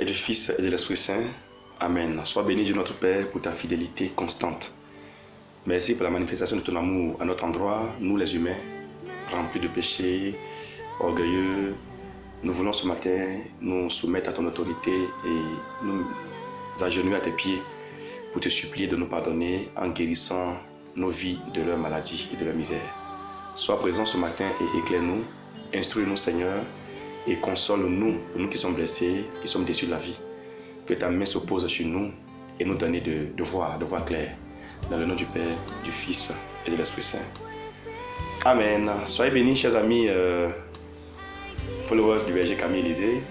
du Fils et de l'Esprit Saint. Amen. Sois béni Dieu notre Père pour ta fidélité constante. Merci pour la manifestation de ton amour à notre endroit, nous les humains, remplis de péchés, orgueilleux. Nous voulons ce matin nous soumettre à ton autorité et nous agenouiller à tes pieds pour te supplier de nous pardonner en guérissant nos vies de leurs maladies et de leur misère. Sois présent ce matin et éclaire-nous, instruis-nous Seigneur et console-nous, nous qui sommes blessés, qui sommes déçus de la vie. Que ta main se pose sur nous et nous donner de voir clair. Dans le nom du Père, du Fils et de l'Esprit Saint. Amen. Soyez bénis, chers amis, followers du Berger Camille Élysée,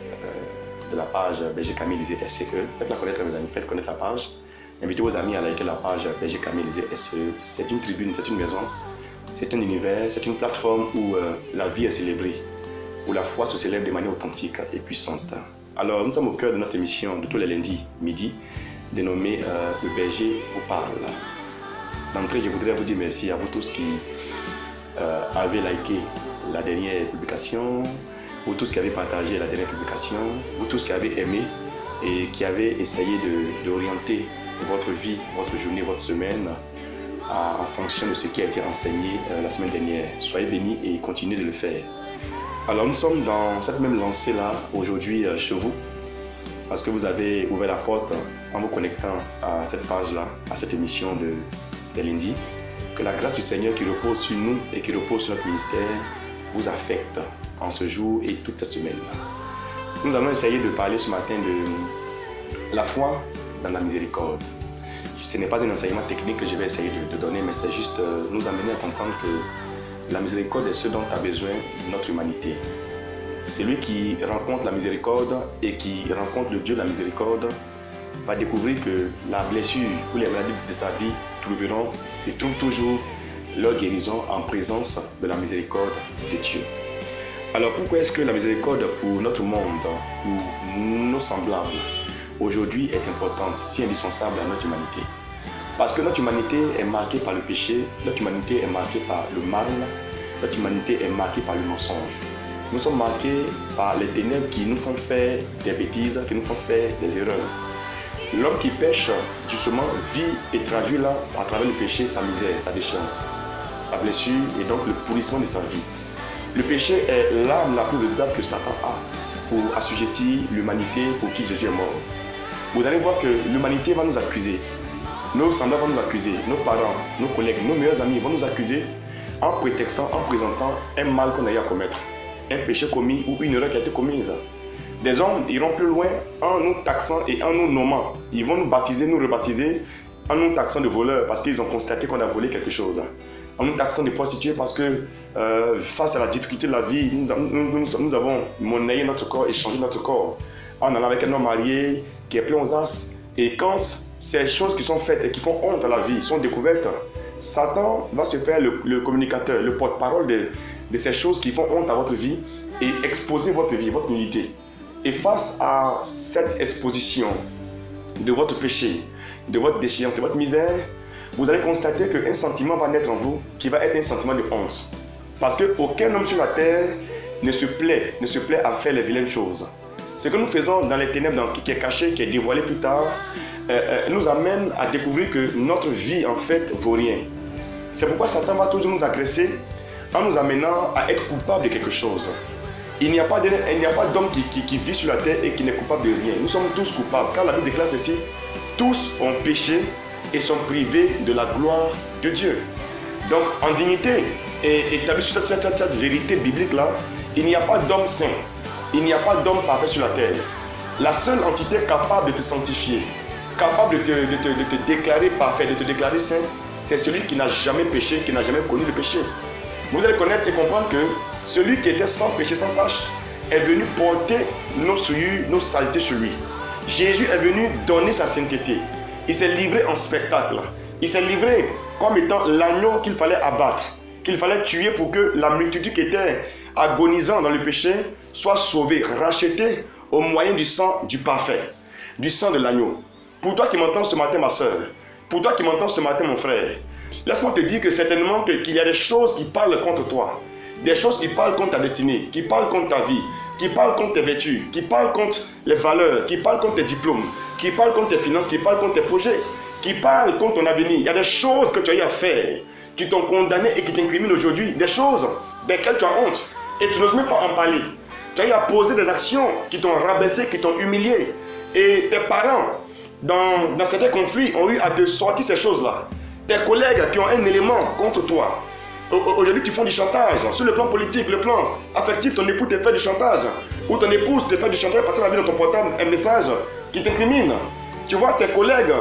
de la page Berger Camille Élysée SCE. Faites-la connaître, mes amis, faites connaître la page. Invitez vos amis à liker la page Berger Camille Élysée SCE. C'est une tribune, c'est une maison, c'est un univers, c'est une plateforme où la vie est célébrée, où la foi se célèbre de manière authentique et puissante. Alors, nous sommes au cœur de notre émission de tous les lundis midi, dénommée Le Berger vous parle. D'entrée, je voudrais vous dire merci à vous tous qui avez liké la dernière publication, vous tous qui avez partagé la dernière publication, vous tous qui avez aimé et qui avez essayé d'orienter votre vie, votre journée, votre semaine en fonction de ce qui a été enseigné la semaine dernière. Soyez bénis et continuez de le faire. Alors nous sommes dans cette même lancée-là aujourd'hui chez vous parce que vous avez ouvert la porte en vous connectant à cette page-là, à cette émission des lundis. Que la grâce du Seigneur qui repose sur nous et qui repose sur notre ministère vous affecte en ce jour et toute cette semaine. Nous allons essayer de parler ce matin de la foi dans la miséricorde. Ce n'est pas un enseignement technique que je vais essayer de donner, mais c'est juste nous amener à comprendre que la miséricorde est ce dont a besoin notre humanité. Celui qui rencontre la miséricorde et qui rencontre le Dieu de la miséricorde va découvrir que la blessure ou les maladies de sa vie trouvent toujours leur guérison en présence de la miséricorde de Dieu. Alors pourquoi est-ce que la miséricorde pour notre monde, pour nos semblables, aujourd'hui est importante, si indispensable à notre humanité? Parce que notre humanité est marquée par le péché, notre humanité est marquée par le mal, notre humanité est marquée par le mensonge. Nous sommes marqués par les ténèbres qui nous font faire des bêtises, qui nous font faire des erreurs. L'homme qui pêche, justement, vit et traduit là, à travers le péché, sa misère, sa déchéance, sa blessure et donc le pourrissement de sa vie. Le péché est l'arme la plus redoutable que Satan a pour assujettir l'humanité pour qui Jésus est mort. Vous allez voir que l'humanité va nous accuser. Nos semblables vont nous accuser, nos parents, nos collègues, nos meilleurs amis vont nous accuser en prétextant, en présentant un mal qu'on a eu à commettre, un péché commis ou une erreur qui a été commise. Des hommes iront plus loin en nous taxant et en nous nommant. Ils vont nous baptiser, nous rebaptiser en nous taxant de voleurs parce qu'ils ont constaté qu'on a volé quelque chose. En nous taxant de prostituées parce que face à la difficulté de la vie, nous avons monnayé notre corps, échangé notre corps. En allant avec un homme marié qui est plein aux as. Et quand ces choses qui sont faites et qui font honte à la vie sont découvertes, Satan va se faire le communicateur, le porte-parole de ces choses qui font honte à votre vie et exposer votre vie, votre nullité. Et face à cette exposition de votre péché, de votre déchéance, de votre misère, vous allez constater qu'un sentiment va naître en vous qui va être un sentiment de honte. Parce qu'aucun homme sur la terre ne se plaît à faire les vilaines choses. Ce que nous faisons dans les ténèbres, qui est caché, qui est dévoilé plus tard, nous amène à découvrir que notre vie en fait vaut rien. C'est pourquoi Satan va toujours nous agresser en nous amenant à être coupable de quelque chose. Il n'y a pas d'homme qui vit sur la terre et qui n'est coupable de rien. Nous sommes tous coupables. Car la Bible déclare ceci, tous ont péché et sont privés de la gloire de Dieu. Donc en dignité et établi sur cette vérité biblique-là, il n'y a pas d'homme saint. Il n'y a pas d'homme parfait sur la terre. La seule entité capable de te sanctifier, capable de te déclarer parfait, de te déclarer saint, c'est celui qui n'a jamais péché, qui n'a jamais connu le péché. Vous allez connaître et comprendre que celui qui était sans péché, sans tache, est venu porter nos souillures, nos saletés sur lui. Jésus est venu donner sa sainteté. Il s'est livré en spectacle. Il s'est livré comme étant l'agneau qu'il fallait abattre, qu'il fallait tuer pour que la multitude qui était agonisant dans le péché soit sauvée, rachetée au moyen du sang du parfait, du sang de l'agneau. Pour toi qui m'entends ce matin, ma soeur, pour toi qui m'entends ce matin, mon frère, laisse-moi te dire que certainement qu'il y a des choses qui parlent contre toi, des choses qui parlent contre ta destinée, qui parlent contre ta vie, qui parlent contre tes vertus, qui parlent contre les valeurs, qui parlent contre tes diplômes, qui parlent contre tes finances, qui parlent contre tes projets, qui parlent contre ton avenir. Il y a des choses que tu as eu à faire, qui t'ont condamné et qui t'incriminent aujourd'hui. Des choses desquelles tu as honte et tu n'oses même pas en parler. Tu as eu à poser des actions qui t'ont rabaissé, qui t'ont humilié. Et tes parents, dans certains conflits, ont eu à te sortir ces choses-là. Tes collègues qui ont un élément contre toi. Aujourd'hui, tu fais du chantage. Sur le plan politique, le plan affectif, ton époux te fait du chantage. Ou ton épouse te fait du chantage parce qu'elle a vu dans ton portable un message qui t'incrimine. Tu vois, tes collègues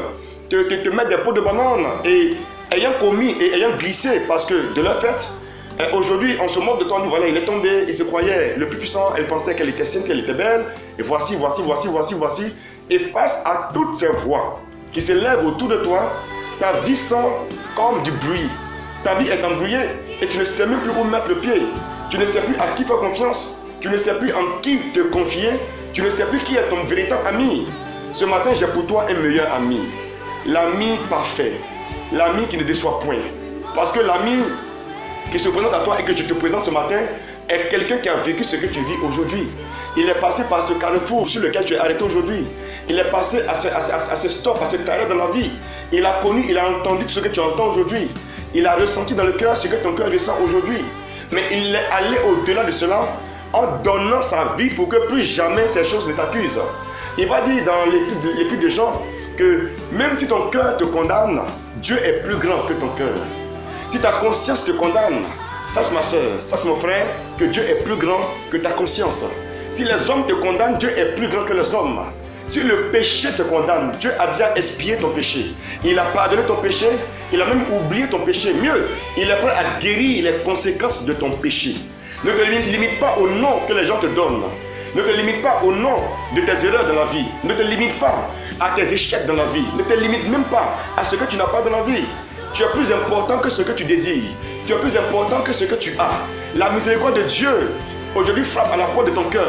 te mettent des pots de banane et ayant commis et ayant glissé parce que de leur fait, aujourd'hui, on se moque de toi, on dit voilà, il est tombé, il se croyait le plus puissant, elle pensait qu'elle était saine, qu'elle était belle, et voici. Et face à toutes ces voix qui s'élèvent autour de toi, ta vie sent comme du bruit. Ta vie est embrouillée et tu ne sais même plus où mettre le pied. Tu ne sais plus à qui faire confiance. Tu ne sais plus en qui te confier. Tu ne sais plus qui est ton véritable ami. Ce matin, j'ai pour toi un meilleur ami. L'ami parfait. L'ami qui ne déçoit point. Parce que l'ami qui se présente à toi et que je te présente ce matin est quelqu'un qui a vécu ce que tu vis aujourd'hui. Il est passé par ce carrefour sur lequel tu es arrêté aujourd'hui. Il est passé à ce stop, à cette arrêt dans la vie. Il a connu, il a entendu tout ce que tu entends aujourd'hui. Il a ressenti dans le cœur ce que ton cœur ressent aujourd'hui. Mais il est allé au-delà de cela en donnant sa vie pour que plus jamais ces choses ne t'accusent. Il va dire dans l'épître de Jean que même si ton cœur te condamne, Dieu est plus grand que ton cœur. Si ta conscience te condamne, sache ma soeur, sache mon frère, que Dieu est plus grand que ta conscience. Si les hommes te condamnent, Dieu est plus grand que les hommes. Si le péché te condamne, Dieu a déjà expié ton péché. Il a pardonné ton péché, il a même oublié ton péché. Mieux, il est prêt à guérir les conséquences de ton péché. Ne te limite pas au nom que les gens te donnent. Ne te limite pas au nom de tes erreurs dans la vie. Ne te limite pas à tes échecs dans la vie. Ne te limite même pas à ce que tu n'as pas dans la vie. Tu es plus important que ce que tu désires. Tu es plus important que ce que tu as. La miséricorde de Dieu aujourd'hui frappe à la porte de ton cœur.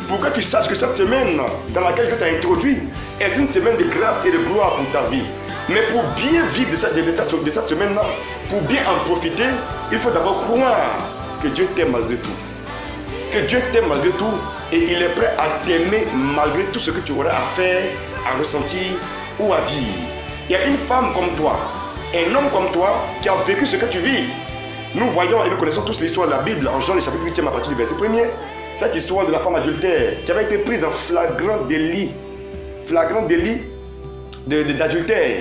Pour que tu saches que cette semaine dans laquelle Dieu t'a introduit est une semaine de grâce et de gloire pour ta vie. Mais pour bien vivre de cette semaine-là, pour bien en profiter, il faut d'abord croire que Dieu t'aime malgré tout. Que Dieu t'aime malgré tout et il est prêt à t'aimer malgré tout ce que tu aurais à faire, à ressentir ou à dire. Il y a une femme comme toi, un homme comme toi qui a vécu ce que tu vis. Nous voyons et nous connaissons tous l'histoire de la Bible en Jean le chapitre 8 à partir du verset 1er. Cette histoire de la femme adultère qui avait été prise en flagrant délit d'adultère.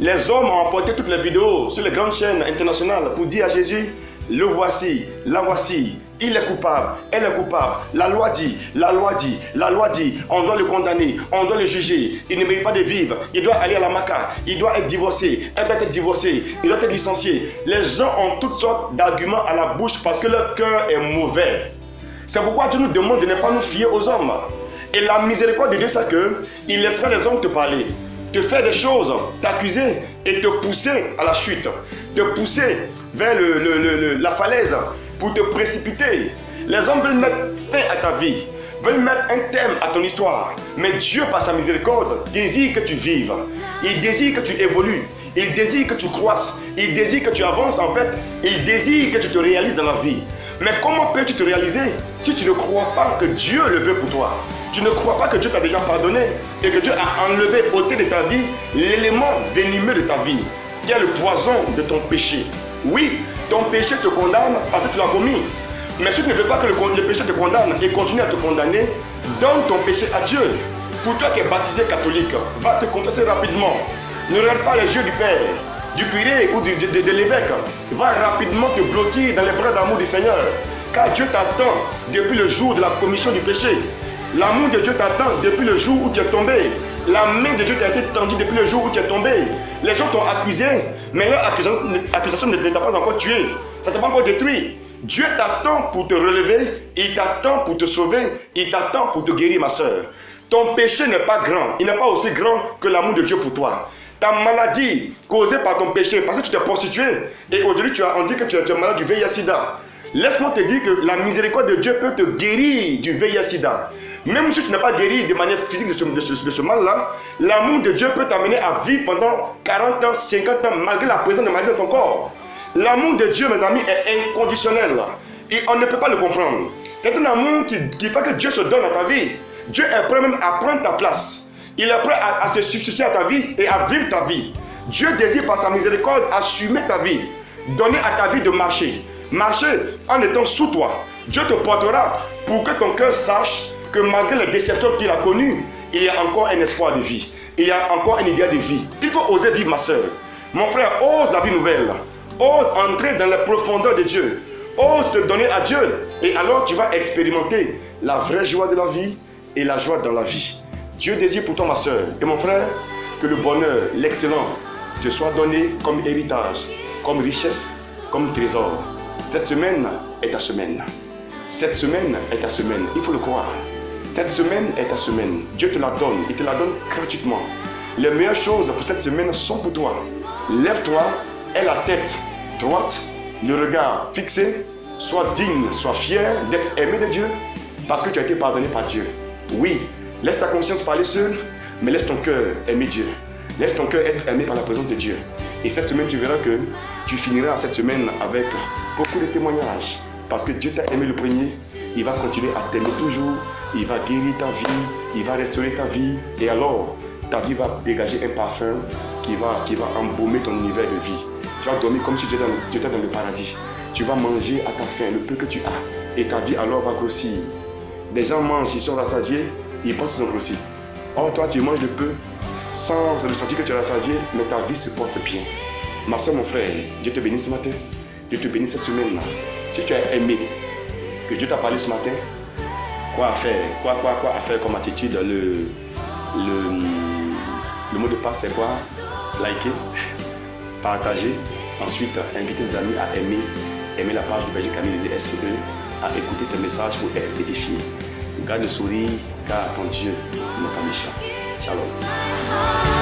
Les hommes ont emporté toutes les vidéos sur les grandes chaînes internationales pour dire à Jésus, le voici, la voici, il est coupable, elle est coupable, la loi dit, on doit le condamner, on doit le juger, il ne mérite pas de vivre, il doit aller à la Maka, il doit être divorcé, elle doit être divorcée, il doit être licencié. Les gens ont toutes sortes d'arguments à la bouche parce que leur cœur est mauvais. C'est pourquoi Dieu nous demande de ne pas nous fier aux hommes. Et la miséricorde de Dieu, c'est qu'il laissera les hommes te parler, te faire des choses, t'accuser et te pousser à la chute, te pousser vers la falaise pour te précipiter. Les hommes veulent mettre fin à ta vie, veulent mettre un terme à ton histoire. Mais Dieu, par sa miséricorde, désire que tu vives. Il désire que tu évolues. Il désire que tu croisses. Il désire que tu avances en fait. Il désire que tu te réalises dans la vie. Mais comment peux-tu te réaliser si tu ne crois pas que Dieu le veut pour toi? Tu ne crois pas que Dieu t'a déjà pardonné et que Dieu a enlevé, ôté de ta vie l'élément venimeux de ta vie, qui est le poison de ton péché. Oui, ton péché te condamne parce que tu l'as commis. Mais si tu ne veux pas que le péché te condamne et continue à te condamner, donne ton péché à Dieu. Pour toi qui es baptisé catholique, va te confesser rapidement. Ne regarde pas les yeux du Père, du curé ou de l'évêque. Va rapidement te blottir dans les bras d'amour du Seigneur. Car Dieu t'attend depuis le jour de la commission du péché. L'amour de Dieu t'attend depuis le jour où tu es tombé. La main de Dieu t'a été tendue depuis le jour où tu es tombé. Les gens t'ont accusé, mais leur accusation ne t'a pas encore tué. Ça ne t'a pas encore détruit. Dieu t'attend pour te relever, il t'attend pour te sauver, il t'attend pour te guérir, ma soeur. Ton péché n'est pas grand, il n'est pas aussi grand que l'amour de Dieu pour toi. Ta maladie causée par ton péché, parce que tu t'es prostitué, et aujourd'hui on dit que tu es malade du VIH-Sida. Laisse-moi te dire que la miséricorde de Dieu peut te guérir du VIH-Sida. Même si tu n'es pas guéri de manière physique de ce mal-là, l'amour de Dieu peut t'amener à vivre pendant 40 ans, 50 ans, malgré la présence de maladie dans ton corps. L'amour de Dieu, mes amis, est inconditionnel. Et on ne peut pas le comprendre. C'est un amour qui fait que Dieu se donne à ta vie. Dieu est prêt même à prendre ta place. Il est prêt à se substituer à ta vie et à vivre ta vie. Dieu désire par sa miséricorde assumer ta vie. Donner à ta vie de marcher. Marcher en étant sous toi. Dieu te portera pour que ton cœur sache que malgré les déceptions qu'il a connues, il y a encore un espoir de vie. Il y a encore un idéal de vie. Il faut oser vivre, ma soeur. Mon frère, ose la vie nouvelle. Ose entrer dans la profondeur de Dieu. Ose te donner à Dieu. Et alors tu vas expérimenter la vraie joie de la vie et la joie dans la vie. Dieu désire pour toi, ma soeur et mon frère, que le bonheur, l'excellent, te soit donné comme héritage, comme richesse, comme trésor. Cette semaine est ta semaine. Cette semaine est ta semaine. Il faut le croire. Cette semaine est ta semaine. Dieu te la donne. Il te la donne gratuitement. Les meilleures choses pour cette semaine sont pour toi. Lève-toi, aie la tête droite, le regard fixé. Sois digne, sois fier d'être aimé de Dieu parce que tu as été pardonné par Dieu. Oui, laisse ta conscience parler seule, mais laisse ton cœur aimer Dieu. Laisse ton cœur être aimé par la présence de Dieu. Et cette semaine, tu verras que tu finiras cette semaine avec beaucoup de témoignages. Parce que Dieu t'a aimé le premier, il va continuer à t'aimer toujours. Il va guérir ta vie, il va restaurer ta vie. Et alors, ta vie va dégager un parfum qui va embaumer ton univers de vie. Tu vas dormir comme si tu étais dans le paradis. Tu vas manger à ta faim, le peu que tu as. Et ta vie alors va grossir. Les gens mangent, ils sont rassasiés, ils pensent qu'ils ont grossi. Or, toi, tu manges le peu sans ressentir que tu es rassasié, mais ta vie se porte bien. Ma soeur, mon frère, Dieu te bénisse ce matin. Dieu te bénisse cette semaine-là. Si tu as aimé, que Dieu t'a parlé ce matin, quoi à faire? Quoi à faire comme attitude? Le mot de passe, c'est quoi? Liker, partager. Ensuite, inviter tes amis à aimer la page de Berger Camille SE, à écouter ces messages pour être édifié. Garde le sourire, car ton Dieu n'est pas méchant. Shalom.